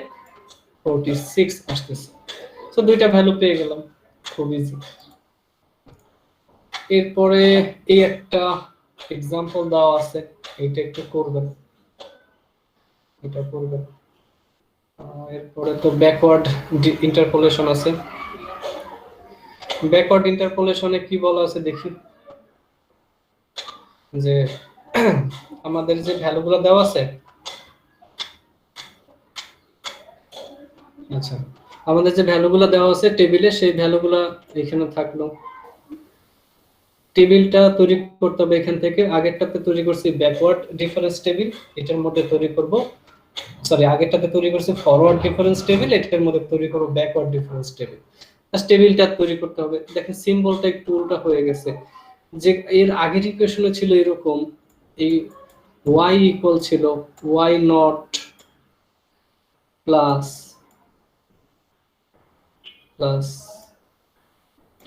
46 আসতেছে। সো দুইটা ভ্যালু পেয়ে গেলাম, খুব ইজি। এরপরে এই একটা এক্সাম্পল দেওয়া আছে, এটা একটু করবেন, এটা করবেন। এরপরে তো ব্যাকওয়ার্ড ইন্টারপোলেশন আছে। ব্যাকওয়ার্ড ইন্টারপোলেশনে কি বলা আছে দেখি, যে আমাদের যে ভ্যালুগুলো দেওয়া আছে আচ্ছা, আমাদের যে ভ্যালুগুলো দেওয়া আছে টেবিলে সেই ভ্যালুগুলো এখানে থাকলো। টেবিলটা তৈরি করতে হবে এখান থেকে। আগেরটাতে তৈরি করছি ব্যাকওয়ার্ড ডিফারেন্স টেবিল, এটার মধ্যে তৈরি করব, সরি আগেরটাতে তৈরি করছি ফরওয়ার্ড ডিফারেন্স টেবিল, এটার মধ্যে তৈরি করব ব্যাকওয়ার্ড ডিফারেন্স টেবিল। জাস্ট টেবিলটা তৈরি করতে হবে। দেখেন সিম্বলটা একটু উল্টা হয়ে গেছে, যে এর আগের ইকুয়েশনে ছিল এরকম, এই y ইকুয়াল ছিল y naught plus plus p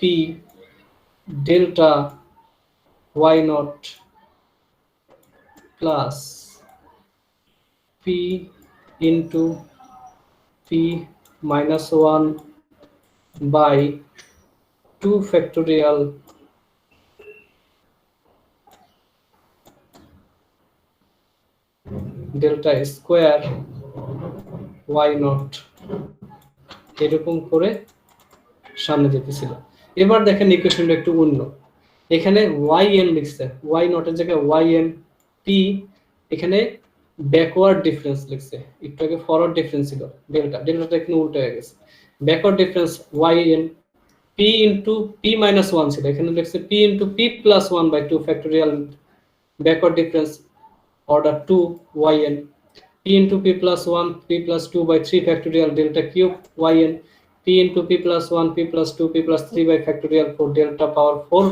delta y naught plus p into p minus 1 by 2 factorial delta square y naught, এরকম করে সামনে যেতেছিল। এবার দেখেন ইকুয়েশনটা একটু অন্য, এখানে yn লিখছে, y নটের জায়গায় yn, p এখানে ব্যাকওয়ার্ড ডিফারেন্স লিখছে, একটু আগে ফরওয়ার্ড ডিফারেন্স ছিল ডেল্টা, ডেল্টাটা এখানে উল্টো হয়ে গেছে, backward difference yn, p into p minus 1 ছিল, এখানে লিখছে p into p plus 1 by 2 factorial backward difference order 2 yn, p into p plus 1 p plus 2 by 3 factorial delta cube yn, p into p plus 1 p plus 2 p plus 3 by factorial 4 delta power 4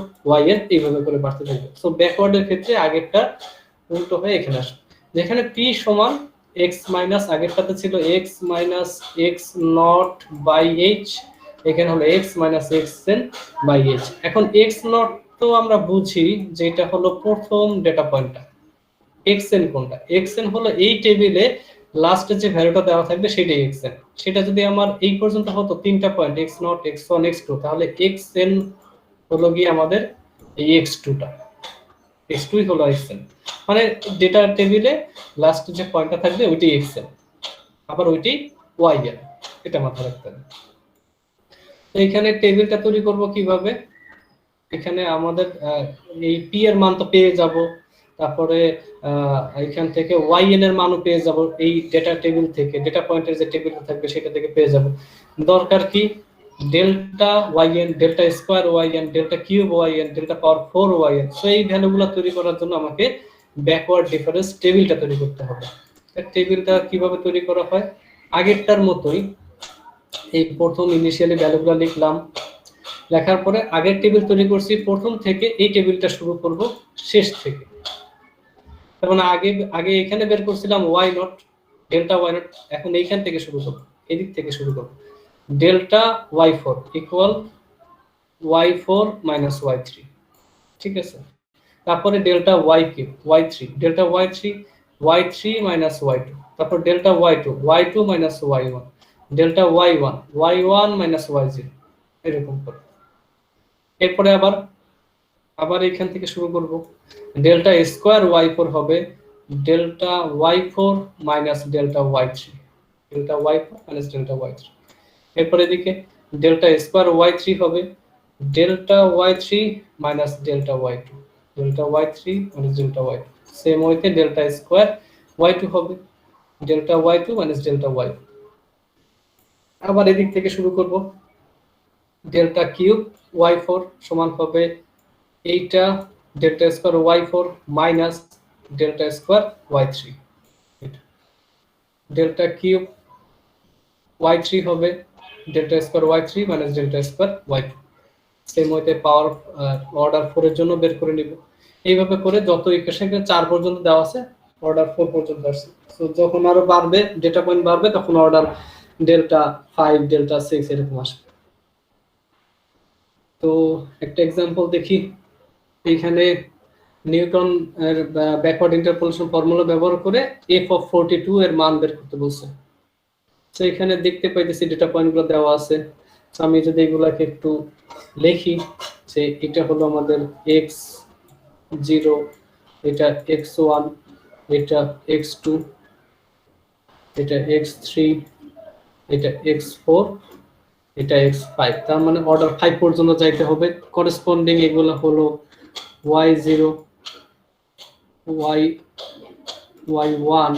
yn, এইভাবে করে বাড়তে থাকবে। So ব্যাকওয়ার্ডের ক্ষেত্রে আগেরটা উল্টো হয়ে এখানে আসবে, যেখানে p সমান x মাইনাস, আগেরটাতে ছিল x minus x not by h, এখানে হলো x minus x n by h। এখন x নট তো আমরা বুঝি যে এটা হলো প্রথম ডেটা পয়েন্টটা, xn কোনটা, xn হলো এই টেবিলে লাস্টে যে ভ্যালুটা দেওয়া থাকবে সেটাই xn। সেটা যদি আমার এই পর্যন্ত হতো তিনটা পয়েন্ট x0 x1 x2, তাহলে xn হলো গিয়ে আমাদের এই x2টা, x2 হলো xn, মানে ডেটা টেবিলে লাস্ট যে পয়েন্টটা থাকবে ওইটাই xn, আবার ওইটাই yn, এটা মাথায় রাখতে হবে। তো এখানে টেবিলটা তৈরি করব কিভাবে, এখানে আমাদের এই p এর মান তো পেয়ে যাব, তারপরে এখান থেকে yn এর মানও পেয়ে যাব, এই ডেটা টেবিল থেকে, ডেটা পয়েন্টের যে টেবিলটা থাকবে সেটা থেকে পেয়ে যাব। দরকার কি delta yn, delta square yn, delta cube yn, delta power 4 yn। So এই ভ্যালুগুলো তৈরি করার জন্য আমাকে ব্যাকওয়ার্ড ডিফারেন্স টেবিলটা তৈরি করতে হবে। টেবিলটা কিভাবে তৈরি করা হয়, আগেরটার মতোই এই প্রথম ইনিশিয়ালি ভ্যালুগুলো লিখলাম, লেখার পরে আগের টেবিল তৈরি করছি প্রথম থেকে, এই টেবিলটা শুরু করব শেষ থেকে। তার মানে আগে এখানে বের করছিলাম y not, delta y not, এখন এইখান থেকে শুরু করব, এদিক থেকে শুরু করব, delta y4 equal y4 minus y3, ঠিক আছে। তারপরে delta y cube y3, delta y3 minus y2, তারপর delta y2 minus y1, delta y1 minus y0, এরকম করে। এরপরে আবার এখান থেকে শুরু করব, ডেল্টা স্কয়ার y4 হবে delta y4 minus delta y3, delta y4 minus delta y3। এরপর এদিকে ডেল্টা স্কয়ার y3 হবে delta y3 minus delta y2, delta y3 minus delta y2। Same ওয়েতে ডেল্টা স্কয়ার y2 হবে delta y2 minus delta y। আবার এদিক থেকে শুরু করব, ডেল্টা কিউব y4 সমান হবে এইটা delta square y4 minus delta square y3, delta cube y3 হবে delta square y3 minus delta square y2। Same ওয়েতে পাওয়ার অর্ডার 4 এর জন্য বের করে নিব। এইভাবে করে যত ইকুয়েশন 4 পর্যন্ত দেওয়া আছে অর্ডার 4 পর্যন্ত আসছে। সো যখন আরো বাড়বে, ডেটা পয়েন্ট বাড়বে, তখন অর্ডার ডেল্টা 5 ডেল্টা 6 এরকম আসবে। তো একটা एग्जांपल দেখি, এইখানে নিউটন এর ব্যাকওয়ার্ড ইন্টারপোলেশন ফর্মুলা ব্যবহার করে f অফ 42 এর মান বের করতে বলছে। তো এখানে দেখতে পাইতেছি ডেটা পয়েন্টগুলো দেওয়া আছে। তো আমি যদি এগুলাকে একটু লিখি, যে এটা হলো আমাদের x0, এটা x1, এটা x2, এটা x3, এটা x4, এটা x5, তার মানে অর্ডার 5 পর্যন্ত যাইতে হবে। করেসপন্ডিং এগুলো হলো y0, y1,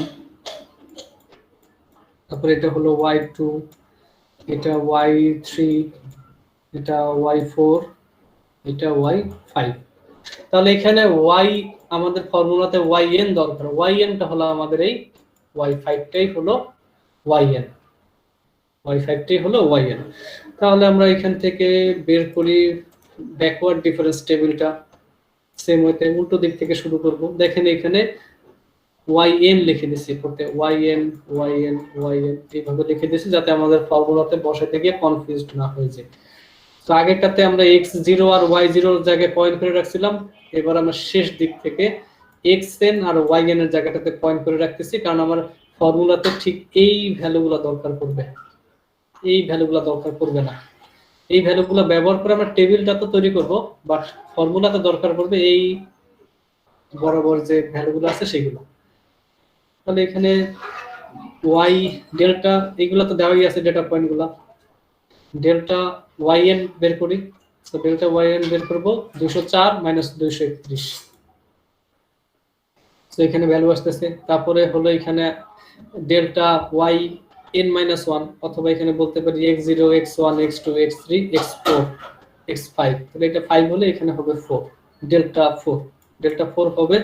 তারপর এটা হলো y2, এটা y3, এটা y4, এটা y5। তাহলে এখানে y আমাদের ফর্মুলাতে yn দরকার, yn টা হলো আমাদের এই y5 টাই হলো yn, y5 টাই হলো yn। তাহলে আমরা এখান থেকে বের করি ব্যাকওয়ার্ড ডিফারেন্স টেবিলটা। সেম ওয়েতে উল্টো দিক থেকে শুরু করব। দেখেন এখানে yn লিখে দিছি, করতে yn yn yn এইভাবে লিখে দিছি যাতে আমাদের ফর্মুলাতে বসাতে গিয়ে কনফিউজড না হয়ে যায়। তো আগেরটাতে আমরা x0 আর y0 এর জায়গায় পয়েন্ট করে রাখছিলাম, এবার আমরা শেষ দিক থেকে xn আর yn এর জায়গাটাতে পয়েন্ট করে রাখতেছি, কারণ আমার ফর্মুলাতে ঠিক এই ভ্যালুগুলো দরকার পড়বে, এই ভ্যালুগুলো দরকার পড়বে না। এই ভ্যালুগুলো ব্যবহার করে আমরা টেবিলটা তো তৈরি করব, বাট ফর্মুলাতে দরকার পড়বে এই বরাবর যে ভ্যালুগুলো আছে সেগুলো। তাহলে এখানে y ডেল্টা এগুলো তো দেওয়াই আছে ডেটা পয়েন্টগুলো, ডেল্টা yn বের করি। তো ডেল্টা yn বের করব 204 - 231। তো এখানে ভ্যালু আসতেছে। তারপরে হলো এখানে ডেল্টা yn-1, অথবা এখানে বলতে পারি x0 x1 x2 x3 x4 x5। তাহলে এটা 5 হলে এখানে হবে 4, ডেল্টা 4, ডেল্টা 4 হবে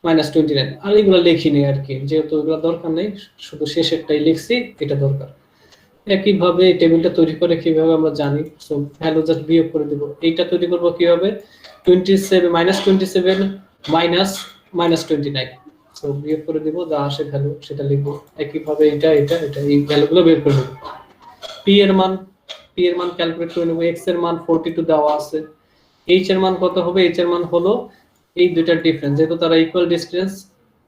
-29। আর এগুলো লিখিনি আর কি, যেহেতু এগুলো দরকার নেই, শুধু শেষেরটাই লিখছি, এটা দরকার। একইভাবে এই টেবিলটা তৈরি করে কিভাবে আমরা জানি, সো ভ্যালু জাস্ট বিয়োগ করে দেব। এইটা তৈরি করব কিভাবে, 27 -27 -29, সো বিয়োগ করে দেব, যা আসে ভ্যালু সেটা লিখব। একইভাবে এটা এটা এটা এই ভ্যালুগুলো বের করে দেব। p এর মান ক্যালকুলেট করে নেব। x এর মান 42 দেওয়া আছে। h এর মান কত হবে, h এর মান হলো এই দুইটার ডিফারেন্স, যেহেতু তারা ইকুয়াল ডিসটেন্স,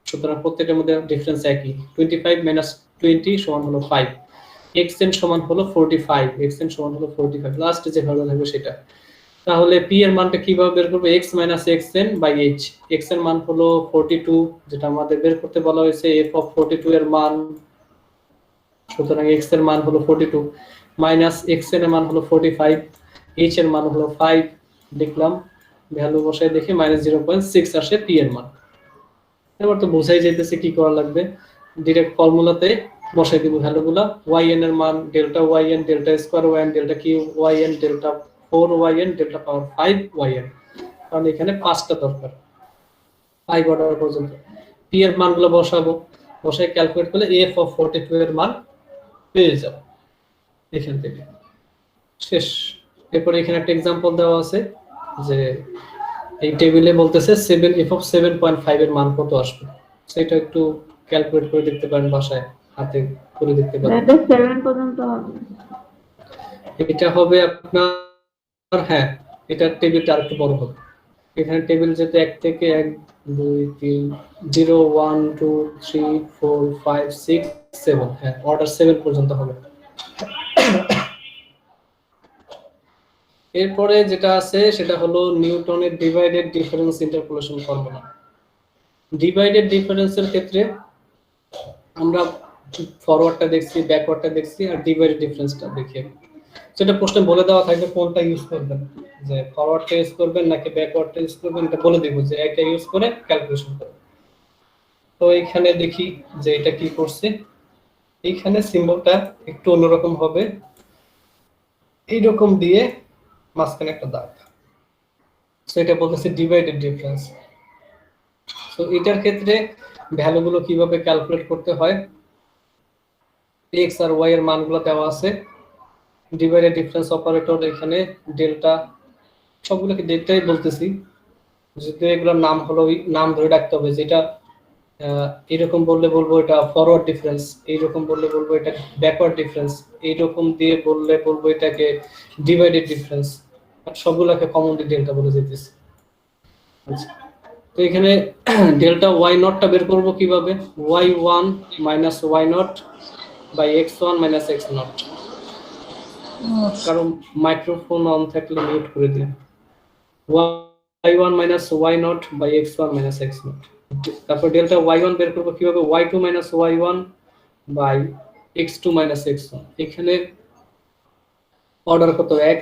সুতরাং প্রত্যেকটার মধ্যে ডিফারেন্স একই। 25 - 20 সমান হলো 5। xn সমান হলো 45, xn সমান হলো 45, লাস্ট যে ভ্যালু থাকবে সেটা। তাহলে p এর মানটা কিভাবে বের করব, x - xn / h। x এর মান হলো 42, যেটা আমাদের বের করতে বলা হয়েছে f of 42 এর মান, সুতরাং x এর মান হলো 42 মাইনাস xn এর মান হলো 45, h এর মান হলো 5, লিখলাম, ভ্যালু বসাই দেখি -0.6 আসে p এর মান। এবার তো বোঝাই যাইতেছে কি করা লাগবে, ডাইরেক্ট ফর্মুলাতে বসাই দিব ভ্যালুগুলা। yn এর মান delta yn delta square yn delta cube yn delta 4 yn delta power 5 yn, কারণ এখানে 5টা দরকার 5 অর্ডার পর্যন্ত। p এর মানগুলো বসাবো, বসাই ক্যালকুলেট করলে f of 42 এর মান পেয়ে যাব এখান থেকে। শেষ। এরপর এখানে একটা एग्जांपल দেওয়া আছে যে এই টেবিলে বলতেছে 7 f of 7.5 এর মান কত আসবে, সেটা একটু ক্যালকুলেট করে দেখতে পারেন, বাসায় হাতে করে দেখতে পারেন। এটা 7 পর্যন্ত হবে, এটা হবে আপনার, হ্যাঁ এটা টেবিলটা আরেকটু বড় হবে। এখানে টেবিল যেতে 1 থেকে 1 2 3 0 1 2 3 4 5 6 7, হ্যাঁ অর্ডার 7 পর্যন্ত হবে। এরপরে যেটা আছে সেটা হলো নিউটনের divided difference interpolation formula. Divided ডিফারেন্সের ক্ষেত্রে আমরা ফরওয়ার্ডটা দেখছি, ব্যাকওয়ার্ডটা দেখছি, আর ডিভাইডেড ডিফারেন্সটা দেখি। সেটা প্রশ্নে বলে দেওয়া থাকবে কোনটা ইউজ করবেন, যে ফরওয়ার্ডটা ইউজ করবেন নাকি ব্যাকওয়ার্ডটা ইউজ করবেন, এটা বলে দিব যে একটা ইউজ করে ক্যালকুলেশন করুন। তো এখানে দেখি যে এটা কি করছে। এইখানে সিম্বলটা একটু অন্যরকম হবে, এইরকম দিয়ে মাঝখানে একটা দাগ, সো এটা বলতেছে ডিভাইডেড ডিফারেন্স। সো এটার ক্ষেত্রে ভ্যালুগুলো কিভাবে ক্যালকুলেট করতে হয়, x আর y এর মানগুলো দেওয়া আছে, ডিভাইডেড ডিফারেন্স অপারেটর এখানে ডেল্টা, সবগুলোকে ডেল্টাই বলতেছি, যদি এগুলোর নাম হলো নাম ধরে রাখতে হবে, যেটা এরকম বললে বলবো এটা ফরওয়ার্ড ডিফারেন্স, এইরকম বললে বলবো এটা ব্যাকওয়ার্ড ডিফারেন্স, এইরকম দিয়ে বললে বলবো এটাকে ডিভাইডেড ডিফারেন্স, আর সবগুলোকে কমনলি ডেল্টা বলে যেতেছি। আচ্ছা, তো এখানে ডেল্টা y নটটা বের করব কিভাবে, y1 - y not by x1 - x not. কারণ মাইক্রোফোন অন থাকলে মিউট করে দিন। y1 - y not by x1 - x not. তারপর ডেল্টা y1 বের করব কিভাবে, y2 - y1 by x2 - x1। এখানে অর্ডার কত, 1,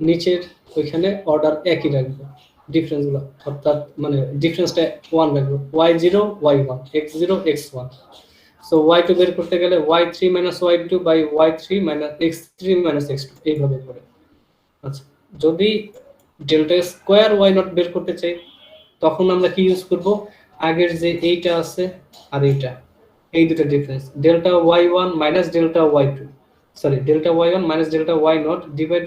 নিচের ওইখানে অর্ডার একই রাখবো, ডিফারেন্সগুলো অর্থাৎ মানে ডিফারেন্সটা 1 রাখবো, y0 y1 x0 x1। So y2 বের করতে গেলে y3 y2 by y3 x3 x2 এইভাবে করে। আচ্ছা, যদি ডেল্টা স্কয়ার y0 বের করতে চাই তখন আমরা কি ইউজ করব, আগের যে এইটা আছে আর এইটা, এই দুটো difference delta y1 delta y2, sorry delta y1 delta y0 divide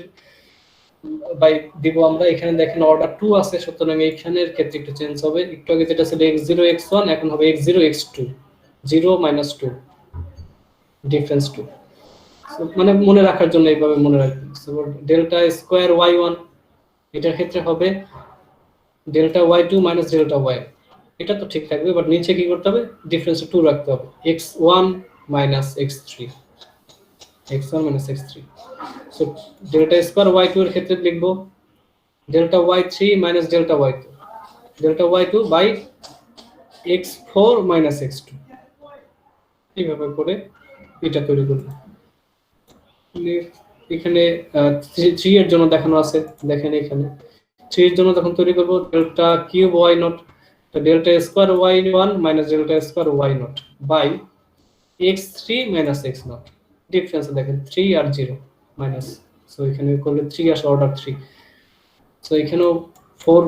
by দিব আমরা। এখানে দেখেন অর্ডার 2 আছে, সুতরাং এইখানের ক্ষেত্রে একটু চেঞ্জ হবে। একটু আগে যেটা ছিল x0 x1 এখন হবে x0 x2, 0 2 ডিফারেন্স 2। মানে মনে রাখার জন্য এইভাবে মনে রাখবেন। সো ডেল্টা স্কয়ার y1 এটার ক্ষেত্রে হবে ডেল্টা y2 ডেল্টা y, এটা তো ঠিক থাকবে, বাট নিচে কি করতে হবে, ডিফারেন্স 2 রাখতে হবে, x1 x3, x1 x3। So delta square y2 এর ক্ষেত্রে লিখব delta y3 delta y2, delta y2 by x4 x2, এইভাবে করে এটা তৈরি করব। এখানে 3 এর জন্য দেখানো আছে, দেখেন এখানে 3 এর জন্য তখন তৈরি করব ডেল্টা কিউব y0, তো delta square y1 delta square y0 by x3 x0, difference দেখেন 3 আর 0 মাইনাস, সো এখানে করলে 3 আসে অর্ডার 3, সো এখানেও 4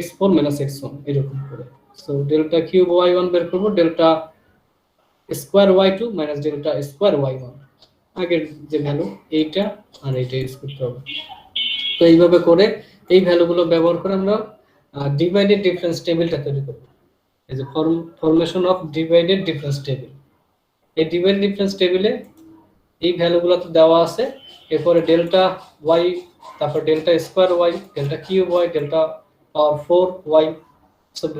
x4 x1 এরকম করে। সো ডেল্টা কিউব y1 বের করব delta square y2 delta square y1, আগের যে ভ্যালু এইটা আর এইটা ইউজ করতে হবে। তো এইভাবে করে এই ভ্যালুগুলো ব্যবহার করে আমরা ডিভাইডেড ডিফারেন্স টেবিলটা তৈরি করব। এই যে formation of divided difference table, এই ডিভাইডেড ডিফারেন্স টেবিলে এই ভ্যালুগুলো তো দেওয়া আছে, এরপরে ডেল্টা y, তারপর delta square y, delta cube y, delta power 4y, সব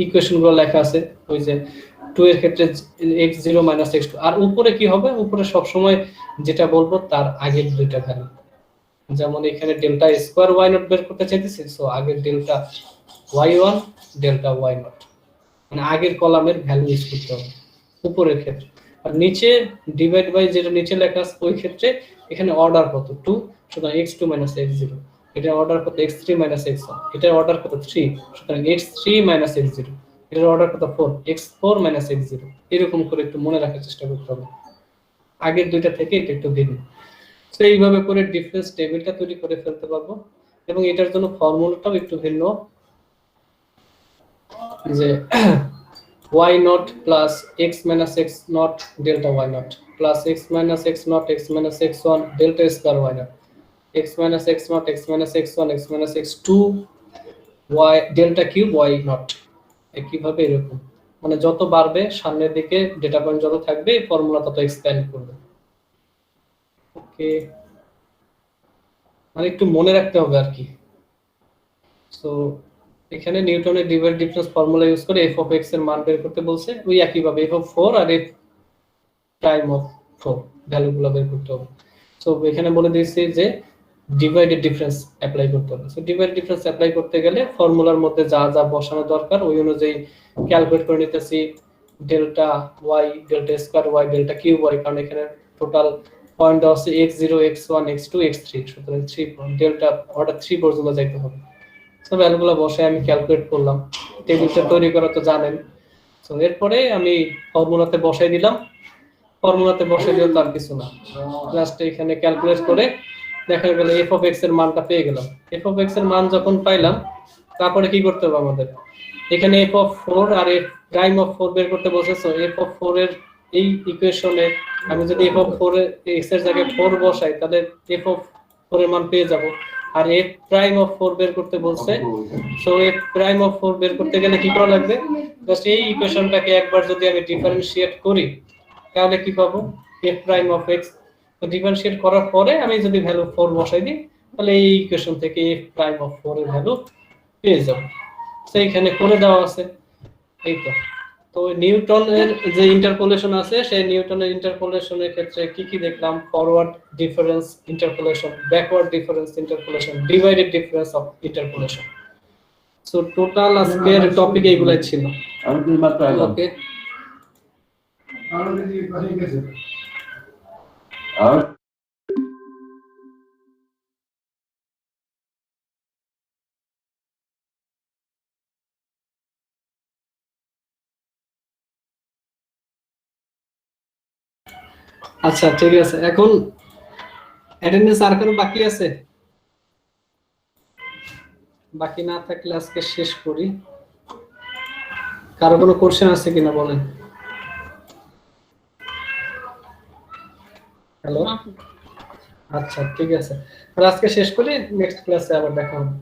ইকুয়েশনগুলো লেখা আছে। ওই যে 2 এর ক্ষেত্রে x0 x2, আর উপরে কি হবে, উপরে সব সময় যেটা বলবো তার আগের দুইটা ভ্যালু, যেমন এখানে ডেল্টা স্কয়ার y0 বের করতে চাইতেছি, সো আগের ডেল্টা y1 ডেল্টা y0, মানে আগের কলামের ভ্যালু ইউজ করতে হবে উপরের ক্ষেত্রে। আর নিচে ডিভাইড বাই যেটা নিচে লেখা আছে ওই ক্ষেত্রে এখানে অর্ডার কত 2, সুতরাং x2 x0, এটা অর্ডার কত x3 x1, এটার অর্ডার কত 3, সুতরাং x3 x0, এটার অর্ডার কত 4, x4 x0, এরকম করে একটু মনে রাখার চেষ্টা করতে হবে, আগের দুইটা থেকে এটা একটু ভিন্ন। তো এইভাবে করে ডিফারেন্স টেবিলটা তৈরি করে ফেলতে পারবো। এবং এটার জন্য ফর্মুলাটাও একটু ভিন্ন, যে y0 plus x minus x naught delta y0 plus x minus x naught x minus x1 delta square y0, x minus x naught x minus x1 x minus x2 y delta cube y0, একইভাবে এরকম, মানে যত বাড়বে সামনের দিকে data point যত থাকবে formula তত এক্সপ্যান্ড করবে। ওকে, মানে একটু মনে রাখতে হবে আর কি। সো এখানে নিউটনের ডিভাইড ডিফারেন্স ফর্মুলা ইউজ করে f of x এর মান বের করতে বলছে, ওই একইভাবে f of 4 R f prime of 4 ভ্যালুগুলো বের করতে হবে। সো এখানে বলে দিয়েছি যে ডিভাইডেড ডিফারেন্স অ্যাপ্লাই করতে হবে। সো ডিভাইডেড ডিফারেন্স অ্যাপ্লাই করতে গেলে ফর্মুলার মধ্যে যা যা বসানো দরকার ওই অনুযায়ী ক্যালকুলেট করে নিতেছি, delta y delta square y delta cube y, কারণ এখানে টোটাল পয়েন্ট দেওয়া আছে x0 x1 x2 x3, সুতরাং 3 পয়েন্ট, ডেল্টা অর্ডার 3 পর্যন্ত যাইতে হবে। সো ভ্যালুগুলো বসে আমি ক্যালকুলেট করলাম, টেবিলটা তৈরি করা তো জানেন। সো এরপরে আমি ফর্মুলাতে বসাই দিলাম, ফর্মুলাতে বসে দিও তার কিছু না, জাস্ট এখানে ক্যালকুলেট করে দেখা গেল f of x এর মানটা পেয়ে গেলাম। f of x এর মান যখন পাইলাম তারপরে কি করতে হবে আমাদের, এখানে f of 4 R f prime of 4 বের করতে বলছে। সো f of 4 এর এই ইকুয়েশনে আমি যদি f of 4 এর x এর জায়গায় 4 বসাই তাহলে f of 4 এর মান পেয়ে যাব। আর f prime of 4 বের করতে বলছে, সো f prime of 4 বের করতে গেলে কি করা লাগবে, জাস্ট এই ইকুয়েশনটাকে একবার যদি আমি ডিফারেনশিয়েট করি তাহলে কি পাবো, f prime of x, তো ডিফারেনশিয়েট করার পরে আমি যদি ভ্যালু 4 বসাই দিই তাহলে এই ইকুয়েশন থেকে f prime of 4 এর ভ্যালু পেয়ে যাব। তো এখানে করে দেওয়া আছে, এই তো। তো নিউটনের যে ইন্টারপোলেশন আছে সেই নিউটনের ইন্টারপোলেশনের ক্ষেত্রে কি কি দেখলাম, forward difference interpolation, backward difference interpolation, divided difference of interpolation. So total আজকের টপিক এইগুলাই ছিল। ওকে, আর আচ্ছা ঠিক আছে, এখন অ্যাটেন্ডেন্স আর কারো বাকি আছে? বাকি না থাকলে আজকে শেষ করি। কারো কোনো কোশ্চেন আছে কিনা বলেন। হ্যালো, আচ্ছা ঠিক আছে, তাহলে আজকে শেষ করি, নেক্সট ক্লাসে আবার দেখা হবে।